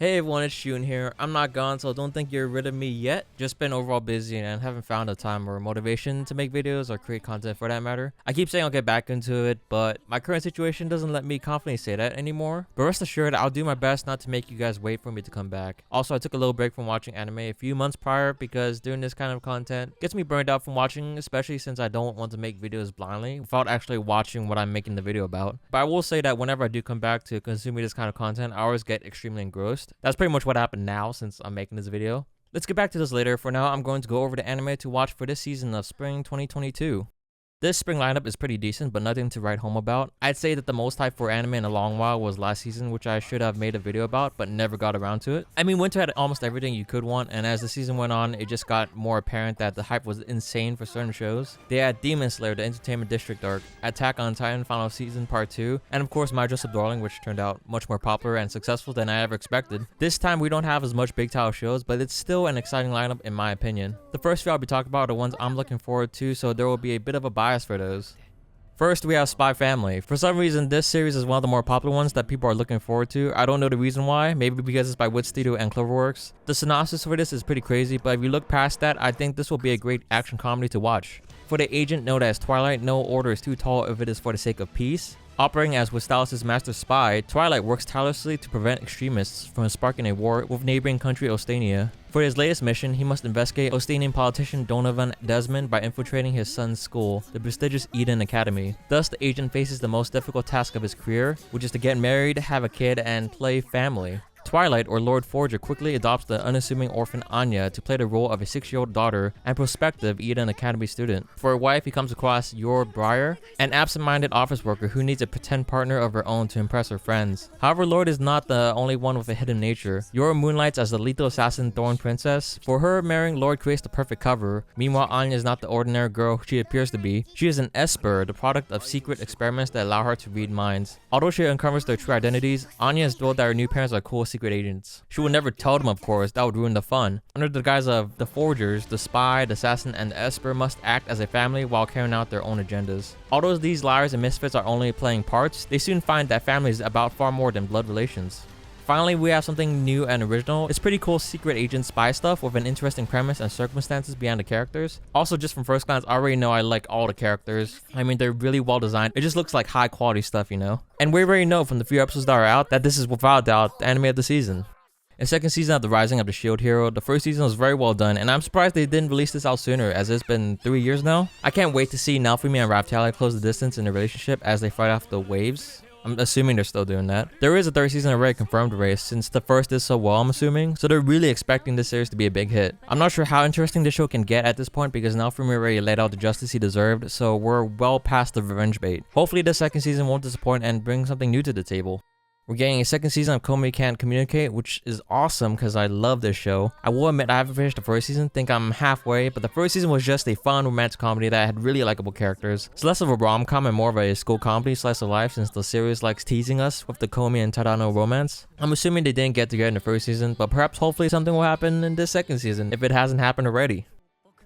Hey everyone, it's Shyun here. I'm not gone, so don't think you're rid of me yet. Just been overall busy and haven't found the time or motivation to make videos or create content for that matter. I keep saying I'll get back into it, but my current situation doesn't let me confidently say that anymore. But rest assured, I'll do my best not to make you guys wait for me to come back. Also, I took a little break from watching anime a few months prior because doing this kind of content gets me burned out from watching, especially since I don't want to make videos blindly without actually watching what I'm making the video about. But I will say that whenever I do come back to consuming this kind of content, I always get extremely engrossed. That's pretty much what happened now since I'm making this video. Let's get back to this later. For now, I'm going to go over the anime to watch for this season of spring 2022. This spring lineup is pretty decent, but nothing to write home about. I'd say that the most hype for anime in a long while was last season, which I should have made a video about, but never got around to it. I mean, winter had almost everything you could want, and as the season went on, it just got more apparent that the hype was insane for certain shows. They had Demon Slayer, the Entertainment District arc, Attack on Titan Final Season Part 2, and of course My Dress Up Darling, which turned out much more popular and successful than I ever expected. This time we don't have as much big title shows, but it's still an exciting lineup in my opinion. The first few I'll be talking about are the ones I'm looking forward to, so there will be a bit of a bias for those. First, we have Spy Family. For some reason, this series is one of the more popular ones that people are looking forward to. I don't know the reason why, maybe because it's by Wit Studio and Cloverworks. The synopsis for this is pretty crazy, but if you look past that, I think this will be a great action comedy to watch. For the agent known as Twilight, no order is too tall if it is for the sake of peace. Operating as Westalis' master spy, Twilight works tirelessly to prevent extremists from sparking a war with neighboring country Ostania. For his latest mission, he must investigate Ostanian politician Donovan Desmond by infiltrating his son's school, the prestigious Eden Academy. Thus, the agent faces the most difficult task of his career, which is to get married, have a kid, and play family. Twilight, or Lord Forger, quickly adopts the unassuming orphan Anya to play the role of a 6-year-old daughter and prospective Eden Academy student. For a wife, he comes across Yor Briar, an absent-minded office worker who needs a pretend partner of her own to impress her friends. However, Lord is not the only one with a hidden nature. Yor moonlights as the lethal assassin Thorn Princess. For her, marrying Lord creates the perfect cover. Meanwhile, Anya is not the ordinary girl she appears to be. She is an Esper, the product of secret experiments that allow her to read minds. Although she uncovers their true identities, Anya is thrilled that her new parents are cool secret agents. She would never tell them, of course, that would ruin the fun. Under the guise of the Forgers, the Spy, the Assassin, and the Esper must act as a family while carrying out their own agendas. Although these liars and misfits are only playing parts, they soon find that family is about far more than blood relations. Finally, we have something new and original. It's pretty cool secret agent spy stuff with an interesting premise and circumstances behind the characters. Also, just from first glance, I already know I like all the characters. I mean, they're really well designed. It just looks like high quality stuff, you know? And we already know from the few episodes that are out that this is without doubt the anime of the season. The second season of The Rising of the Shield Hero, the first season was very well done, and I'm surprised they didn't release this out sooner, as it's been 3 years now. I can't wait to see Naofumi and Raphtalia close the distance in their relationship as they fight off the waves. I'm assuming they're still doing that. There is a third season already confirmed race since the first did so well, I'm assuming, so they're really expecting this series to be a big hit. I'm not sure how interesting this show can get at this point because Naofumi already laid out the justice he deserved, so we're well past the revenge bait. Hopefully the second season won't disappoint and bring something new to the table. We're getting a second season of Kongming Can't Communicate, which is awesome because I love this show. I will admit I haven't finished the first season, think I'm halfway, but the first season was just a fun romantic comedy that had really likable characters. It's less of a rom-com and more of a school comedy slice of life since the series likes teasing us with the Komi and Tadano romance. I'm assuming they didn't get together in the first season, but perhaps hopefully something will happen in this second season if it hasn't happened already.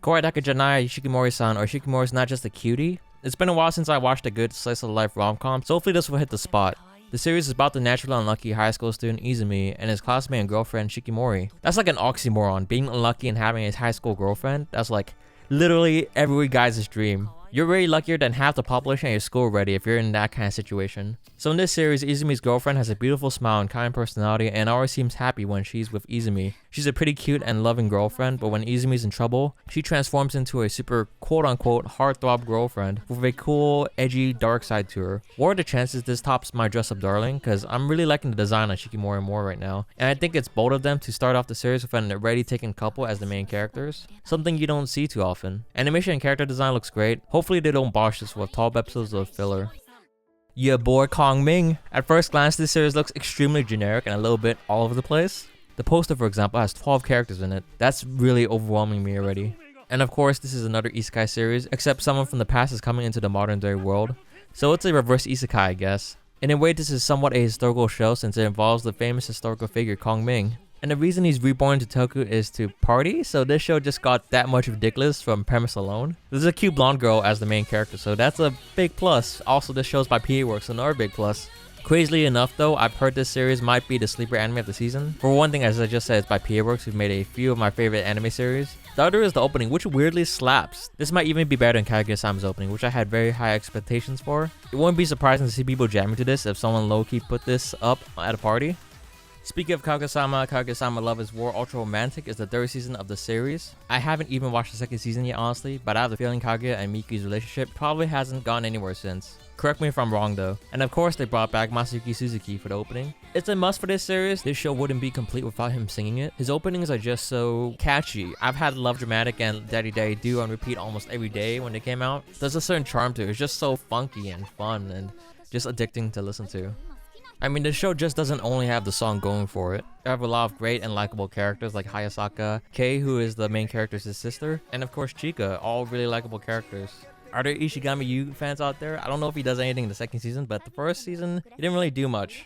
Koridaka Janai Shikimori-san, or Shikimori is not just a cutie. It's been a while since I watched a good slice of life rom-com, so hopefully this will hit the spot. The series is about the naturally unlucky high school student Izumi and his classmate and girlfriend Shikimori. That's like an oxymoron, being unlucky and having a high school girlfriend. That's like literally every guy's dream. You're way luckier than half the population at your school already if you're in that kind of situation. So in this series, Izumi's girlfriend has a beautiful smile and kind personality and always seems happy when she's with Izumi. She's a pretty cute and loving girlfriend, but when Izumi's in trouble, she transforms into a super quote-unquote heartthrob girlfriend with a cool, edgy, dark side to her. What are the chances this tops My Dress Up Darling? Because I'm really liking the design on Shikimori more right now. And I think it's bold of them to start off the series with an already taken couple as the main characters. Something you don't see too often. Animation and character design looks great. Hopefully they don't bosh this with 12 episodes of filler. Yeah boy, Kongming. At first glance, this series looks extremely generic and a little bit all over the place. The poster, for example, has 12 characters in it. That's really overwhelming me already. And of course, this is another isekai series, except someone from the past is coming into the modern day world. So it's a reverse isekai, I guess. In a way, this is somewhat a historical show since it involves the famous historical figure Kongming. And the reason he's reborn to Toku is to party, so this show just got that much ridiculous from premise alone. There's a cute blonde girl as the main character, so that's a big plus. Also, this show's by PA Works, another big plus. Crazily enough though, I've heard this series might be the sleeper anime of the season. For one thing, as I just said, it's by Works, who've made a few of my favorite anime series. The other is the opening, which weirdly slaps. This might even be better than Kaguya-sama's opening, which I had very high expectations for. It wouldn't be surprising to see people jamming to this if someone low-key put this up at a party. Speaking of Kaguya-sama, Kaguya-sama Love is War Ultra Romantic is the third season of the series. I haven't even watched the second season yet, honestly, but I have the feeling Kaguya and Miku's relationship probably hasn't gone anywhere since. Correct me if I'm wrong though. And of course they brought back Masayuki Suzuki for the opening. It's a must for this series. This show wouldn't be complete without him singing it. His openings are just so catchy. I've had Love Dramatic and Daddy Daddy Do on repeat almost every day when they came out. There's a certain charm to it. It's just so funky and fun and just addicting to listen to. I mean, the show just doesn't only have the song going for it. They have a lot of great and likable characters like Hayasaka, Kei, who is the main character's sister, and of course Chika, all really likable characters. Are there Ishigami Yu fans out there? I don't know if he does anything in the second season, but the first season, he didn't really do much.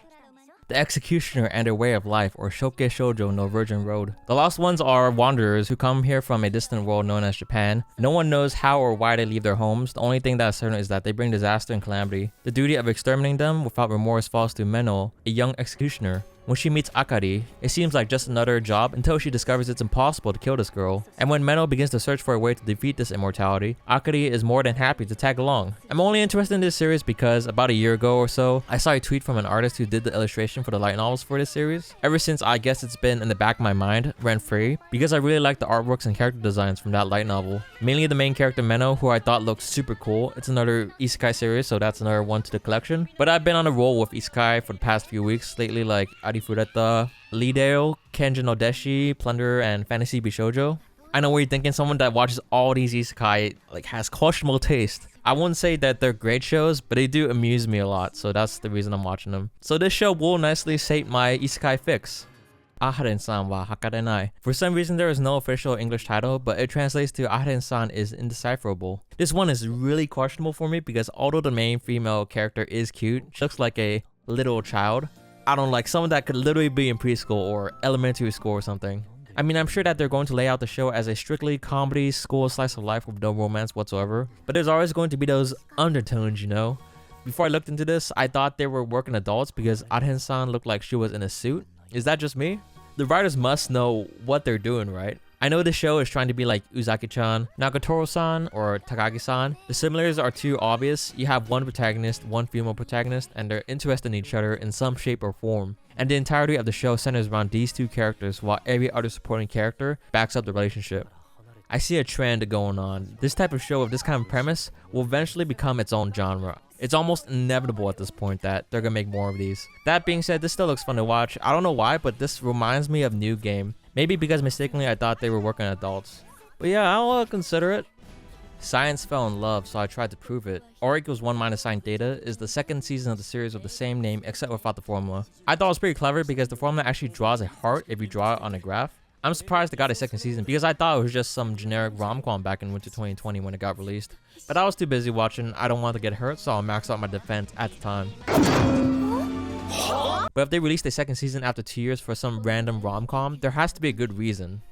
The Executioner and Their Way of Life, or Shoke Shoujo no Virgin Road. The lost ones are wanderers who come here from a distant world known as Japan. No one knows how or why they leave their homes. The only thing that is certain is that they bring disaster and calamity. The duty of exterminating them without remorse falls to Meno, a young executioner. When she meets Akari, it seems like just another job until she discovers it's impossible to kill this girl. And when Meno begins to search for a way to defeat this immortality, Akari is more than happy to tag along. I'm only interested in this series because about a year ago or so, I saw a tweet from an artist who did the illustration for the light novels for this series. Ever since, I guess it's been in the back of my mind, rent-free, because I really like the artworks and character designs from that light novel. Mainly the main character Meno, who I thought looked super cool. It's another Isekai series, so that's another one to the collection. But I've been on a roll with Isekai for the past few weeks lately, like Arifureta, Lideo, Kenjin no Deshi, Plunder, and Fantasy Bishoujo. I know what you're thinking, someone that watches all these Isekai has questionable taste. I wouldn't say that they're great shows, but they do amuse me a lot, so that's the reason I'm watching them. So this show will nicely sate my Isekai fix. Aharen-san wa hakarenai. For some reason there is no official English title, but it translates to Aharen-san is indecipherable. This one is really questionable for me because although the main female character is cute, she looks like a little child. I don't like someone that could literally be in preschool or elementary school or something. I mean, I'm sure that they're going to lay out the show as a strictly comedy school slice of life with no romance whatsoever, but there's always going to be those undertones, you know? Before I looked into this, I thought they were working adults because Aharen-san looked like she was in a suit. Is that just me? The writers must know what they're doing, right? I know the show is trying to be like Uzaki-chan, Nagatoro-san, or Takagi-san. The similarities are too obvious. You have one protagonist, one female protagonist, and they're interested in each other in some shape or form. And the entirety of the show centers around these two characters while every other supporting character backs up the relationship. I see a trend going on. This type of show with this kind of premise will eventually become its own genre. It's almost inevitable at this point that they're gonna make more of these. That being said, this still looks fun to watch. I don't know why, but this reminds me of New Game. Maybe because mistakenly I thought they were working on adults. But yeah, I'll consider it. Science fell in love, so I tried to prove it. R equals 1 minus sine theta is the second season of the series with the same name except without the formula. I thought it was pretty clever because the formula actually draws a heart if you draw it on a graph. I'm surprised it got a second season because I thought it was just some generic rom-com back in winter 2020 when it got released. But I was too busy watching, I don't want to get hurt, so I'll max out my defense at the time. But if they released a second season after 2 years for some random rom-com, there has to be a good reason.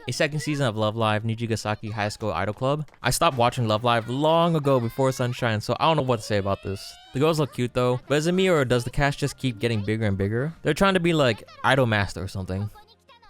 A second season of Love Live Nijigasaki High School Idol Club. I stopped watching Love Live long ago before Sunshine, so I don't know what to say about this. The girls look cute though, but is it me or does the cast just keep getting bigger and bigger? They're trying to be like Idol Master or something.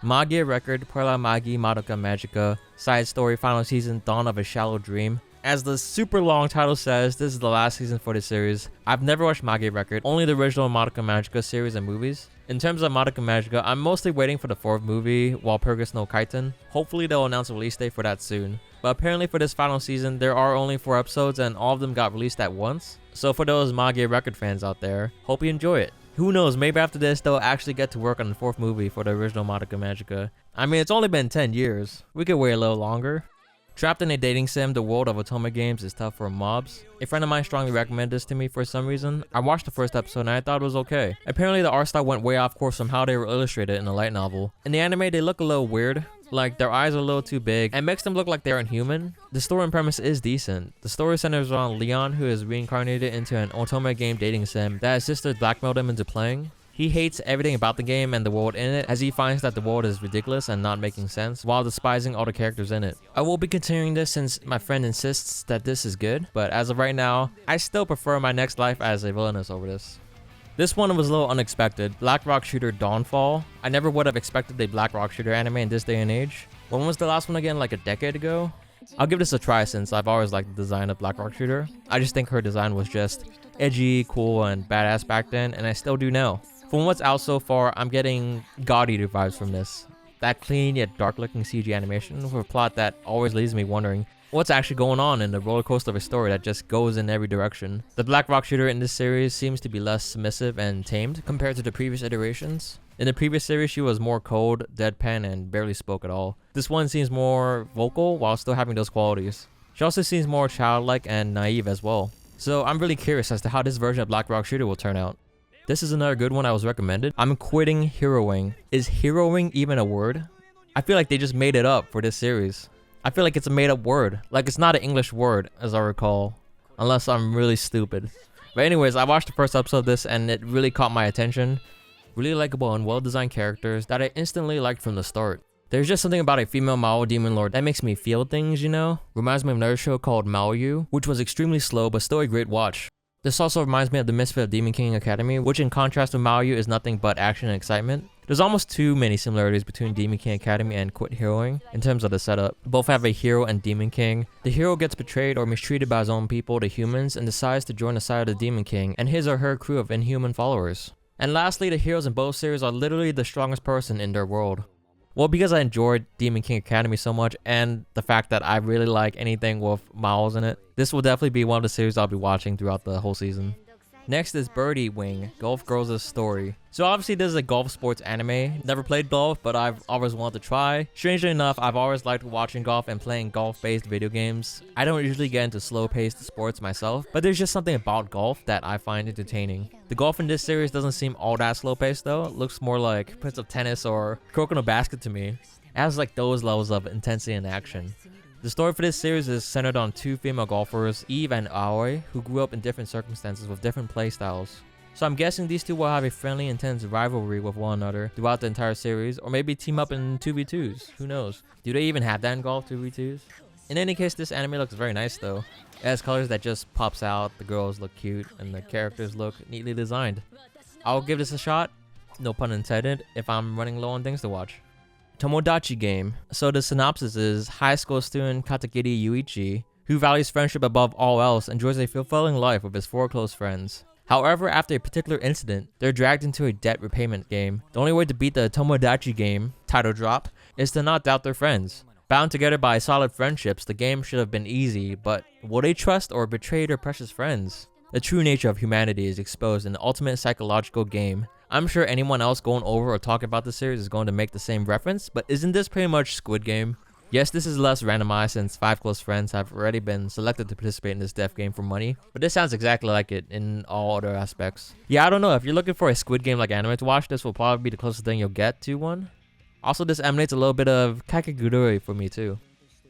Magia Record, Perla Magi, Madoka Magica, Side Story, Final Season, Dawn of a Shallow Dream. As the super long title says, this is the last season for this series. I've never watched Magia Record, only the original Madoka Magica series and movies. In terms of Madoka Magica, I'm mostly waiting for the 4th movie, Walpurgis no Kaiten. Hopefully they'll announce a release date for that soon. But apparently for this final season, there are only 4 episodes and all of them got released at once. So for those Magia Record fans out there, hope you enjoy it. Who knows, maybe after this they'll actually get to work on the 4th movie for the original Madoka Magica. I mean, it's only been 10 years. We could wait a little longer. Trapped in a dating sim, the world of otome games is tough for mobs. A friend of mine strongly recommended this to me for some reason. I watched the first episode and I thought it was okay. Apparently the art style went way off course from how they were illustrated in the light novel. In the anime they look a little weird. Like their eyes are a little too big and makes them look like they aren't human. The story and premise is decent. The story centers around Leon, who is reincarnated into an otome game dating sim that his sister blackmailed him into playing. He hates everything about the game and the world in it as he finds that the world is ridiculous and not making sense while despising all the characters in it. I will be continuing this since my friend insists that this is good, but as of right now, I still prefer my next life as a villainess over this. This one was a little unexpected. Black Rock Shooter Dawnfall. I never would have expected a Black Rock Shooter anime in this day and age. When was the last one again? Like a decade ago? I'll give this a try since I've always liked the design of Black Rock Shooter. I just think her design was just edgy, cool, and badass back then, and I still do now. From what's out so far, I'm getting God Eater vibes from this. That clean yet dark looking CG animation with a plot that always leaves me wondering what's actually going on in the roller coaster of a story that just goes in every direction. The Black Rock Shooter in this series seems to be less submissive and tamed compared to the previous iterations. In the previous series, she was more cold, deadpan, and barely spoke at all. This one seems more vocal while still having those qualities. She also seems more childlike and naive as well. So I'm really curious as to how this version of Black Rock Shooter will turn out. This is another good one I was recommended. I'm quitting heroing. Is heroing even a word? I feel like they just made it up for this series. I feel like it's a made-up word. Like, it's not an English word, as I recall. Unless I'm really stupid. But anyways, I watched the first episode of this and it really caught my attention. Really likable and well-designed characters that I instantly liked from the start. There's just something about a female Mao demon lord that makes me feel things, you know? Reminds me of another show called Maoyu, which was extremely slow but still a great watch. This also reminds me of the Misfit of Demon King Academy, which in contrast to Maoyu is nothing but action and excitement. There's almost too many similarities between Demon King Academy and Quit Heroing in terms of the setup. Both have a hero and Demon King. The hero gets betrayed or mistreated by his own people, the humans, and decides to join the side of the Demon King and his or her crew of inhuman followers. And lastly, the heroes in both series are literally the strongest person in their world. Well, because I enjoyed Demon King Academy so much and the fact that I really like anything with Maos in it, this will definitely be one of the series I'll be watching throughout the whole season. Next is Birdie Wing, Golf Girls' Story. So obviously this is a golf sports anime. Never played golf, but I've always wanted to try. Strangely enough, I've always liked watching golf and playing golf-based video games. I don't usually get into slow-paced sports myself, but there's just something about golf that I find entertaining. The golf in this series doesn't seem all that slow-paced though. It looks more like Prince of Tennis or Croak in a Basket to me. It has like those levels of intensity and action. The story for this series is centered on two female golfers, Eve and Aoi, who grew up in different circumstances with different playstyles. So I'm guessing these two will have a friendly, intense rivalry with one another throughout the entire series, or maybe team up in 2v2s, who knows? Do they even have that in golf, 2v2s? In any case, this anime looks very nice though. It has colors that just pops out, the girls look cute, and the characters look neatly designed. I'll give this a shot, no pun intended, if I'm running low on things to watch. Tomodachi Game. So the synopsis is high school student Katakiri Yuichi, who values friendship above all else, enjoys a fulfilling life with his 4 close friends. However, after a particular incident, they're dragged into a debt repayment game. The only way to beat the Tomodachi Game title drop is to not doubt their friends. Bound together by solid friendships, the game should have been easy, but will they trust or betray their precious friends? The true nature of humanity is exposed in the ultimate psychological game. I'm sure anyone else going over or talking about the series is going to make the same reference, but isn't this pretty much Squid Game? Yes, this is less randomized since 5 close friends have already been selected to participate in this death game for money, but this sounds exactly like it in all other aspects. Yeah, I don't know, if you're looking for a Squid Game like anime to watch, this will probably be the closest thing you'll get to one. Also, this emanates a little bit of Kakegurui for me too.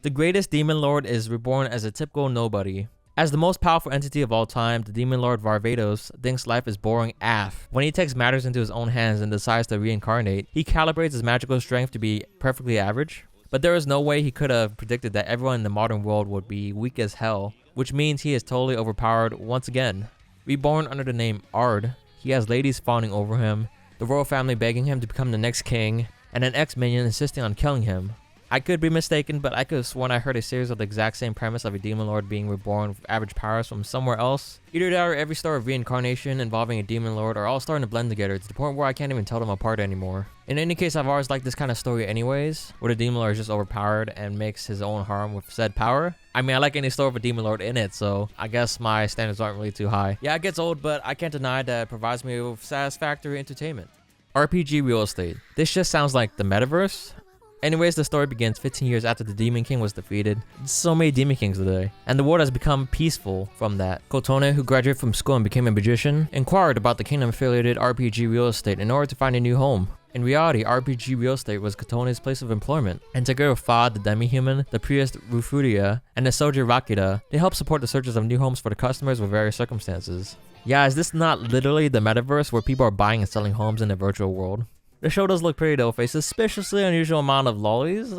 The greatest demon lord is reborn as a typical nobody. As the most powerful entity of all time, the demon lord Varvatos thinks life is boring AF. When he takes matters into his own hands and decides to reincarnate, he calibrates his magical strength to be perfectly average. But there is no way he could have predicted that everyone in the modern world would be weak as hell, which means he is totally overpowered once again. Reborn under the name Ard, he has ladies fawning over him, the royal family begging him to become the next king, and an ex-minion insisting on killing him. I could be mistaken, but I could have sworn I heard a series of the exact same premise of a demon lord being reborn with average powers from somewhere else. Either that or every story of reincarnation involving a demon lord are all starting to blend together to the point where I can't even tell them apart anymore. In any case, I've always liked this kind of story anyways, where the demon lord is just overpowered and makes his own harm with said power. I mean, I like any story with a demon lord in it, so I guess my standards aren't really too high. Yeah, it gets old, but I can't deny that it provides me with satisfactory entertainment. RPG real estate. This just sounds like the metaverse. Anyways, the story begins 15 years after the Demon King was defeated. So many Demon Kings today, and the world has become peaceful from that. Kotone, who graduated from school and became a magician, inquired about the kingdom-affiliated RPG real estate in order to find a new home. In reality, RPG real estate was Kotone's place of employment, and together with Fa, the demi-human, the priest Rufuria, and the soldier Rakita, they help support the searches of new homes for the customers with various circumstances. Yeah, is this not literally the metaverse where people are buying and selling homes in the virtual world? The show does look pretty though, with a suspiciously unusual amount of lollies.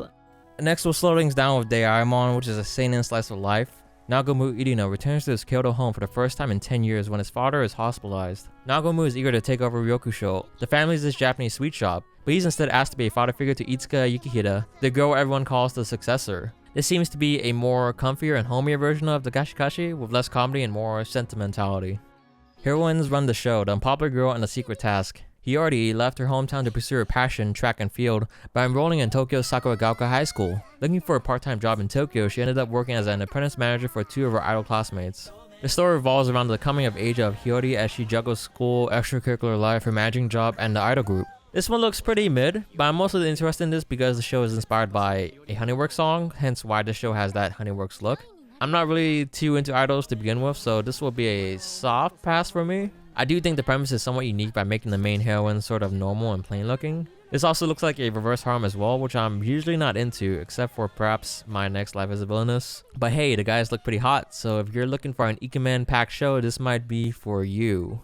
Next we'll slow things down with Jahy-sama, which is a seinen slice of life. Nagomu Irina returns to his Kyoto home for the first time in 10 years when his father is hospitalized. Nagomu is eager to take over Ryokusho, the family's Japanese sweet shop, but he's instead asked to be a father figure to Itsuka Yukihira, the girl everyone calls the successor. This seems to be a more comfier and homier version of the Gashikashi with less comedy and more sentimentality. Heroines run the show, the unpopular girl and the secret task. Hiyori left her hometown to pursue her passion, track and field, by enrolling in Tokyo's Sakuragaoka High School. Looking for a part-time job in Tokyo, she ended up working as an apprentice manager for 2 of her idol classmates. The story revolves around the coming of age of Hiyori as she juggles school, extracurricular life, her managing job, and the idol group. This one looks pretty mid, but I'm mostly interested in this because the show is inspired by a honeyworks song, hence why the show has that honeyworks look. I'm not really too into idols to begin with, so this will be a soft pass for me. I do think the premise is somewhat unique by making the main heroine sort of normal and plain looking. This also looks like a reverse harem as well, which I'm usually not into, except for perhaps my next life as a villainess. But hey, the guys look pretty hot, so if you're looking for an Ikemen packed show, this might be for you.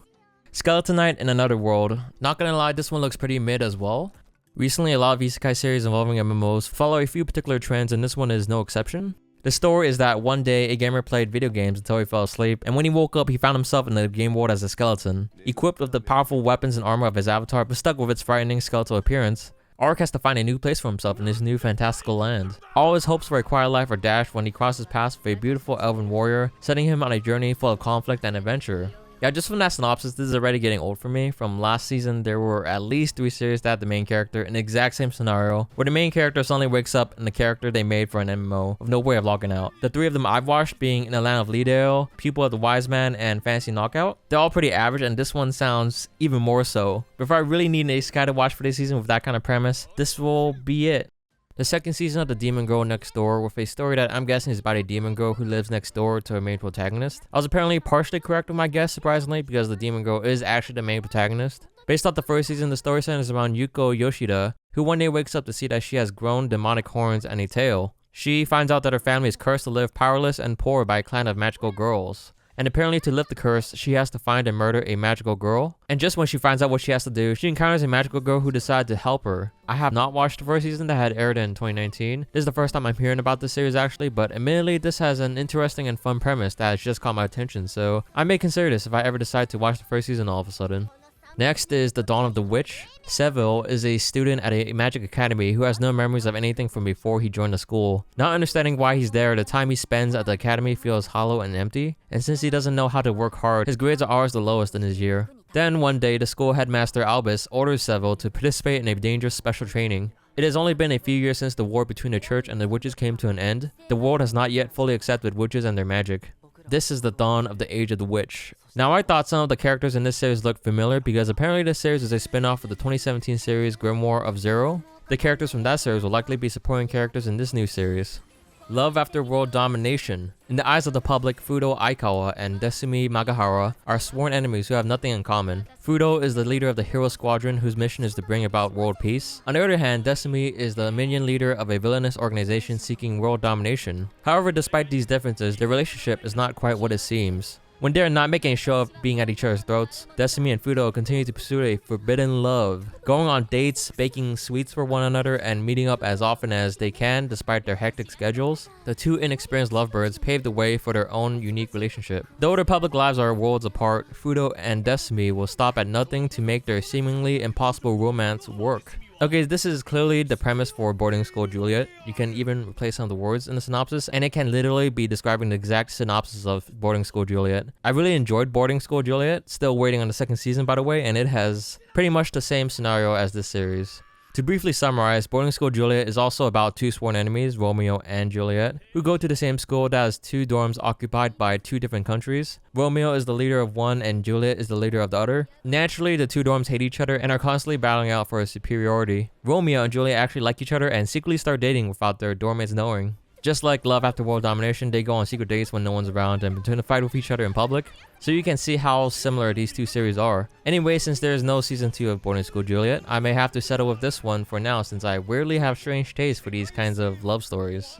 Skeleton Knight in Another World. Not gonna lie, this one looks pretty mid as well. Recently, a lot of isekai series involving MMOs follow a few particular trends, and this one is no exception. The story is that one day, a gamer played video games until he fell asleep, and when he woke up, he found himself in the game world as a skeleton. Equipped with the powerful weapons and armor of his avatar, but stuck with its frightening skeletal appearance, Ark has to find a new place for himself in this new fantastical land. All his hopes for a quiet life are dashed when he crosses paths with a beautiful elven warrior, setting him on a journey full of conflict and adventure. Yeah, just from that synopsis, this is already getting old for me. From last season, there were at least 3 series that had the main character in the exact same scenario, where the main character suddenly wakes up in the character they made for an MMO, with no way of logging out. The 3 of them I've watched being In the Land of Leadale, Pupil of the Wise Man, and Fantasy Knockout. They're all pretty average, and this one sounds even more so. But if I really need an isekai to watch for this season with that kind of premise, this will be it. The second season of The Demon Girl Next Door, with a story that I'm guessing is about a demon girl who lives next door to her main protagonist. I was apparently partially correct with my guess, surprisingly, because the demon girl is actually the main protagonist. Based off the first season, the story centers around Yuko Yoshida, who one day wakes up to see that she has grown demonic horns and a tail. She finds out that her family is cursed to live powerless and poor by a clan of magical girls. And apparently to lift the curse, she has to find and murder a magical girl. And just when she finds out what she has to do, she encounters a magical girl who decides to help her. I have not watched the first season that had aired in 2019. This is the first time I'm hearing about this series actually, but admittedly this has an interesting and fun premise that has just caught my attention, so I may consider this if I ever decide to watch the first season all of a sudden. Next is The Dawn of the Witch. Seville is a student at a magic academy who has no memories of anything from before he joined the school. Not understanding why he's there, the time he spends at the academy feels hollow and empty, and since he doesn't know how to work hard, his grades are always the lowest in his year. Then one day, the school headmaster Albus orders Seville to participate in a dangerous special training. It has only been a few years since the war between the church and the witches came to an end. The world has not yet fully accepted witches and their magic. This is the dawn of the Age of the Witch. Now I thought some of the characters in this series looked familiar because apparently this series is a spin-off of the 2017 series Grimoire of Zero. The characters from that series will likely be supporting characters in this new series. Love After World Domination. In the eyes of the public, Fudo Aikawa and Desumi Magahara are sworn enemies who have nothing in common. Fudo is the leader of the hero squadron whose mission is to bring about world peace. On the other hand, Desumi is the minion leader of a villainous organization seeking world domination. However, despite these differences, their relationship is not quite what it seems. When they are not making a show of being at each other's throats, Desumi and Fudo continue to pursue a forbidden love, going on dates, baking sweets for one another, and meeting up as often as they can despite their hectic schedules. The 2 inexperienced lovebirds pave the way for their own unique relationship. Though their public lives are worlds apart, Fudo and Desumi will stop at nothing to make their seemingly impossible romance work. Okay, this is clearly the premise for Boarding School Juliet. You can even replace some of the words in the synopsis, and it can literally be describing the exact synopsis of Boarding School Juliet. I really enjoyed Boarding School Juliet, still waiting on the second season by the way, and it has pretty much the same scenario as this series. To briefly summarize, Boarding School Juliet is also about 2 sworn enemies, Romeo and Juliet, who go to the same school that has 2 dorms occupied by 2 different countries. Romeo is the leader of one and Juliet is the leader of the other. Naturally, the 2 dorms hate each other and are constantly battling out for superiority. Romeo and Juliet actually like each other and secretly start dating without their dormmates knowing. Just like Love After World Domination, they go on secret dates when no one's around and pretend to fight with each other in public. So you can see how similar these 2 series are. Anyway, since there is no season 2 of Boarding School Juliet, I may have to settle with this one for now since I weirdly have strange taste for these kinds of love stories.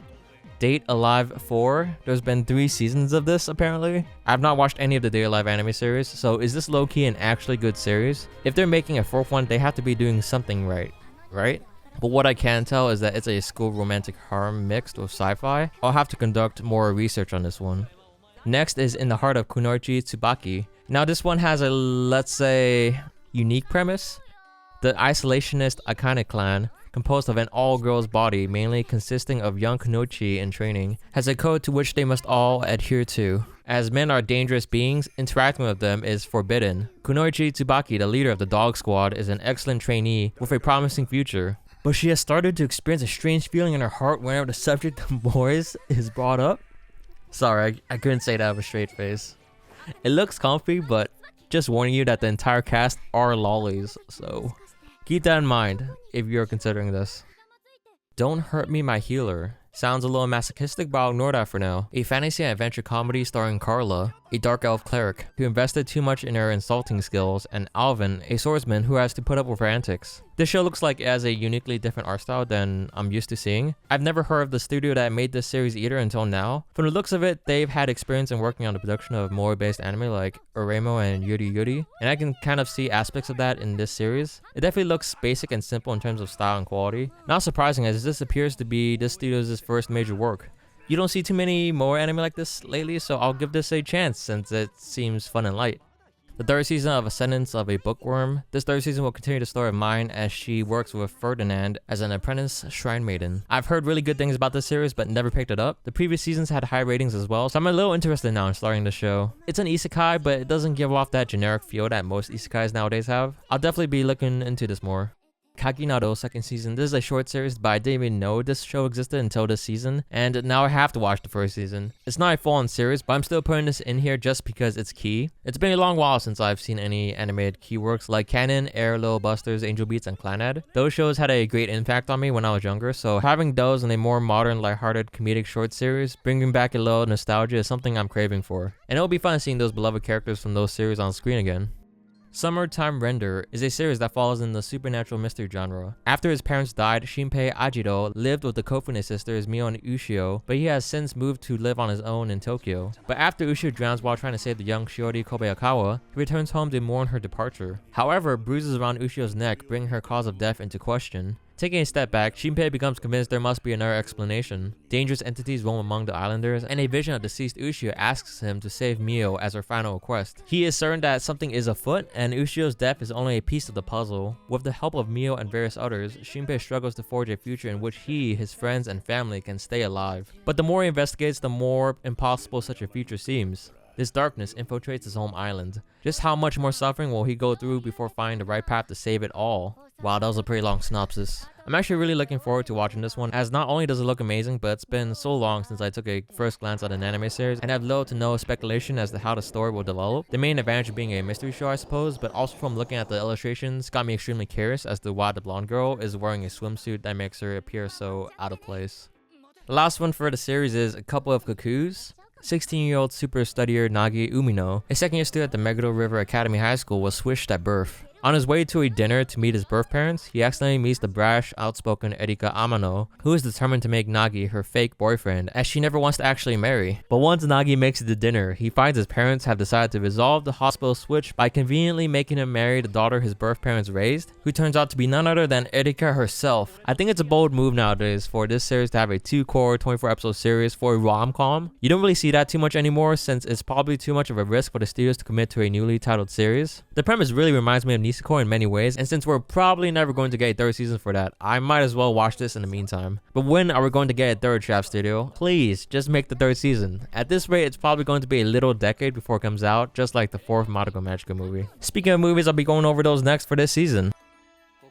Date Alive 4. There's been 3 seasons of this apparently. I've not watched any of the Date Alive anime series, so is this low-key an actually good series? If they're making a 4th one, they have to be doing something right? But what I can tell is that it's a school romantic harem mixed with sci-fi. I'll have to conduct more research on this one. Next is In the Heart of Kunoichi Tsubaki. Now this one has a, let's say, unique premise. The isolationist Akane clan, composed of an all-girls body mainly consisting of young Kunoichi in training, has a code to which they must all adhere to. As men are dangerous beings, interacting with them is forbidden. Kunoichi Tsubaki, the leader of the dog squad, is an excellent trainee with a promising future. But she has started to experience a strange feeling in her heart whenever the subject of boys is brought up. Sorry, I couldn't say that with a straight face. It looks comfy, but just warning you that the entire cast are lollies, so keep that in mind if you're considering this. Don't Hurt Me, My Healer. Sounds a little masochistic, but I'll ignore that for now. A fantasy and adventure comedy starring Carla, a dark elf cleric who invested too much in her insulting skills, and Alvin, a swordsman who has to put up with her antics. This show looks like it has a uniquely different art style than I'm used to seeing. I've never heard of the studio that made this series either until now. From the looks of it, they've had experience in working on the production of moe-based anime like Oremo and Yuri Yuri, and I can kind of see aspects of that in this series. It definitely looks basic and simple in terms of style and quality. Not surprising, as this appears to be this studio's first major work. You don't see too many more anime like this lately, so I'll give this a chance since it seems fun and light. The third season of Ascendance of a Bookworm. This third season will continue the story of Mine as she works with Ferdinand as an apprentice shrine maiden. I've heard really good things about this series but never picked it up. The previous seasons had high ratings as well, so I'm a little interested now in starting the show. It's an isekai, but it doesn't give off that generic feel that most isekais nowadays have. I'll definitely be looking into this more. Kakinado second season. This is a short series, but I didn't even know this show existed until this season, and now I have to watch the first season. It's not a full-on series, but I'm still putting this in here just because it's key. It's been a long while since I've seen any animated key works like Canon, Air, Little Busters, Angel Beats, and Clannad. Those shows had a great impact on me when I was younger, so having those in a more modern, lighthearted, comedic short series, bringing back a little nostalgia is something I'm craving for. And it'll be fun seeing those beloved characters from those series on screen again. Summertime Render is a series that follows in the supernatural mystery genre. After his parents died, Shinpei Ajiro lived with the Kofune sisters Mio and Ushio, but he has since moved to live on his own in Tokyo. But after Ushio drowns while trying to save the young Shiori Kobayakawa, he returns home to mourn her departure. However, bruises around Ushio's neck bring her cause of death into question. Taking a step back, Shinpei becomes convinced there must be another explanation. Dangerous entities roam among the islanders, and a vision of deceased Ushio asks him to save Mio as her final request. He is certain that something is afoot, and Ushio's death is only a piece of the puzzle. With the help of Mio and various others, Shinpei struggles to forge a future in which he, his friends, and family can stay alive. But the more he investigates, the more impossible such a future seems. This darkness infiltrates his home island. Just how much more suffering will he go through before finding the right path to save it all? Wow, that was a pretty long synopsis. I'm actually really looking forward to watching this one, as not only does it look amazing, but it's been so long since I took a first glance at an anime series, and have little to no speculation as to how the story will develop. The main advantage of being a mystery show, I suppose, but also from looking at the illustrations, got me extremely curious as to why the blonde girl is wearing a swimsuit that makes her appear so out of place. The last one for the series is A Couple of Cuckoos. 16-year-old super studier Nagi Umino, a second-year student at the Meguro River Academy High School, was swished at birth. On his way to a dinner to meet his birth parents, he accidentally meets the brash, outspoken Erika Amano, who is determined to make Nagi her fake boyfriend, as she never wants to actually marry. But once Nagi makes it to dinner, he finds his parents have decided to resolve the hospital switch by conveniently making him marry the daughter his birth parents raised, who turns out to be none other than Erika herself. I think it's a bold move nowadays for this series to have a 2-core, 24-episode series for a rom-com. You don't really see that too much anymore, since it's probably too much of a risk for the studios to commit to a newly titled series. The premise really reminds me of Nisekoi in many ways, and since we're probably never going to get a third season for that, I might as well watch this in the meantime. But when are we going to get a third, Shaft Studio? Please, just make the third season. At this rate, it's probably going to be a little decade before it comes out, just like the 4th Madoka Magica movie. Speaking of movies, I'll be going over those next for this season.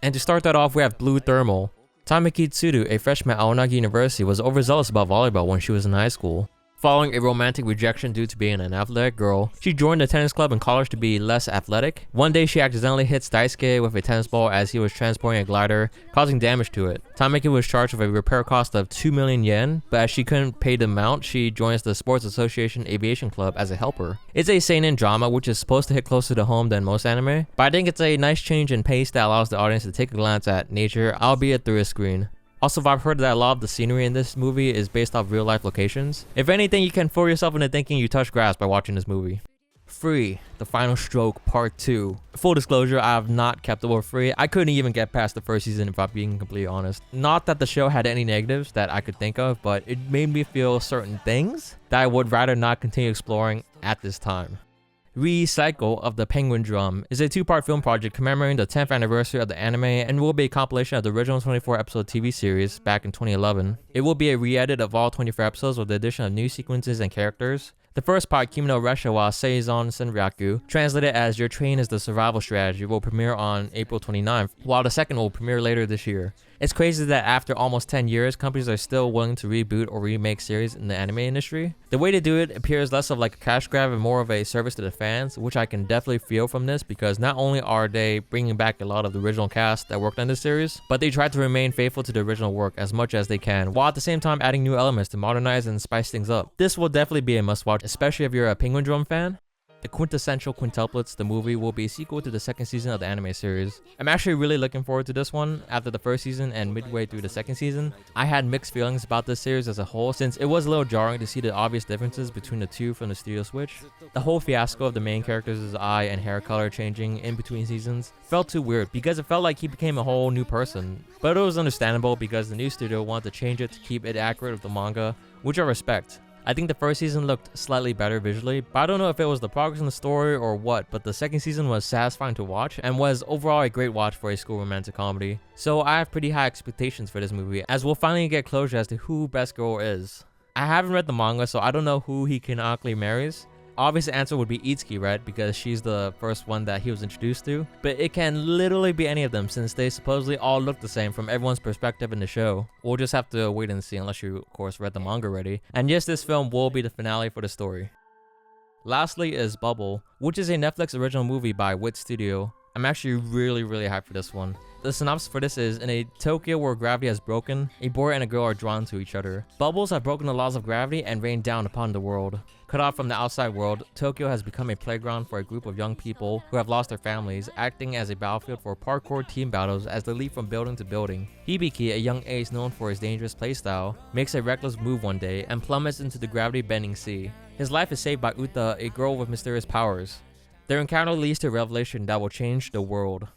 And to start that off, we have Blue Thermal. Tamaki Tsuru, a freshman at Aonagi University, was overzealous about volleyball when she was in high school. Following a romantic rejection due to being an athletic girl, she joined the tennis club in college to be less athletic. One day, she accidentally hits Daisuke with a tennis ball as he was transporting a glider, causing damage to it. Tamaki was charged with a repair cost of 2 million yen, but as she couldn't pay the amount, she joins the Sports Association Aviation Club as a helper. It's a seinen drama, which is supposed to hit closer to home than most anime, but I think it's a nice change in pace that allows the audience to take a glance at nature, albeit through a screen. Also, I've heard that a lot of the scenery in this movie is based off real life locations. If anything, you can fool yourself into thinking you touch grass by watching this movie. Free, The Final Stroke Part 2. Full disclosure, I have not kept up with Free. I couldn't even get past the first season if I'm being completely honest. Not that the show had any negatives that I could think of, but it made me feel certain things that I would rather not continue exploring at this time. Recycle of the Penguin Drum is a 2-part film project commemorating the 10th anniversary of the anime and will be a compilation of the original 24-episode TV series back in 2011. It will be a re-edit of all 24 episodes with the addition of new sequences and characters. The first part, Kimi no Resha wa Seizon Senryaku, translated as Your Train is the Survival Strategy, will premiere on April 29th, while the second will premiere later this year. It's crazy that after almost 10 years, companies are still willing to reboot or remake series in the anime industry. The way to do it appears less of like a cash grab and more of a service to the fans, which I can definitely feel from this because not only are they bringing back a lot of the original cast that worked on this series, but they try to remain faithful to the original work as much as they can, while at the same time adding new elements to modernize and spice things up. This will definitely be a must-watch, especially if you're a Penguin Drum fan. The Quintessential Quintuplets, the movie, will be a sequel to the second season of the anime series. I'm actually really looking forward to this one after the first season and midway through the second season. I had mixed feelings about this series as a whole since it was a little jarring to see the obvious differences between the two from the studio switch. The whole fiasco of the main character's eye and hair color changing in between seasons felt too weird because it felt like he became a whole new person. But it was understandable because the new studio wanted to change it to keep it accurate with the manga, which I respect. I think the first season looked slightly better visually, but I don't know if it was the progress in the story or what, but the second season was satisfying to watch and was overall a great watch for a school romantic comedy. So I have pretty high expectations for this movie, as we'll finally get closure as to who Best Girl is. I haven't read the manga, so I don't know who he canonically marries. Obvious answer would be Itsuki, right? Because she's the first one that he was introduced to. But it can literally be any of them since they supposedly all look the same from everyone's perspective in the show. We'll just have to wait and see unless you, of course, read the manga already. And yes, this film will be the finale for the story. Lastly is Bubble, which is a Netflix original movie by Wit Studio. I'm actually really hyped for this one. The synopsis for this is, in a Tokyo where gravity has broken, a boy and a girl are drawn to each other. Bubbles have broken the laws of gravity and rained down upon the world. Cut off from the outside world, Tokyo has become a playground for a group of young people who have lost their families, acting as a battlefield for parkour team battles as they leap from building to building. Hibiki, a young ace known for his dangerous playstyle, makes a reckless move one day and plummets into the gravity-bending sea. His life is saved by Uta, a girl with mysterious powers. Their encounter leads to a revelation that will change the world.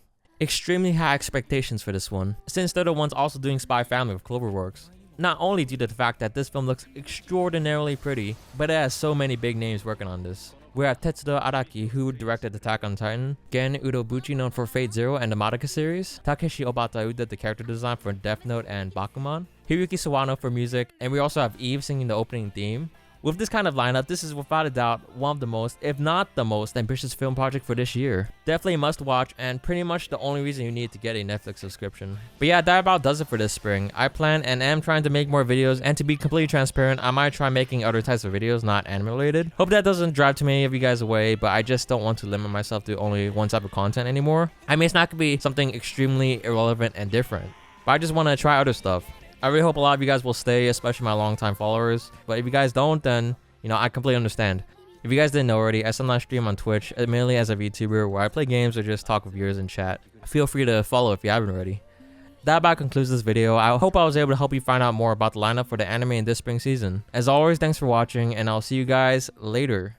Extremely high expectations for this one, since they're the ones also doing Spy Family with Cloverworks. Not only due to the fact that this film looks extraordinarily pretty, but it has so many big names working on this. We have Tetsudo Araki, who directed Attack on Titan, Gen Udobuchi, known for Fate Zero and the Madoka series, Takeshi Obata, who did the character design for Death Note and Bakuman, Hiroki Sawano for music, and we also have Eve singing the opening theme. With this kind of lineup, this is without a doubt one of the most, if not the most, ambitious film project for this year. Definitely a must watch and pretty much the only reason you need to get a Netflix subscription. But yeah, that about does it for this spring. I plan and am trying to make more videos, and to be completely transparent, I might try making other types of videos not anime related. Hope that doesn't drive too many of you guys away, but I just don't want to limit myself to only one type of content anymore. I mean, it's not gonna be something extremely irrelevant and different, but I just want to try other stuff. I really hope a lot of you guys will stay, especially my longtime followers. But if you guys don't, then, you know, I completely understand. If you guys didn't know already, I sometimes stream on Twitch, mainly as a VTuber, where I play games or just talk with viewers in chat. Feel free to follow if you haven't already. That about concludes this video. I hope I was able to help you find out more about the lineup for the anime in this spring season. As always, thanks for watching, and I'll see you guys later.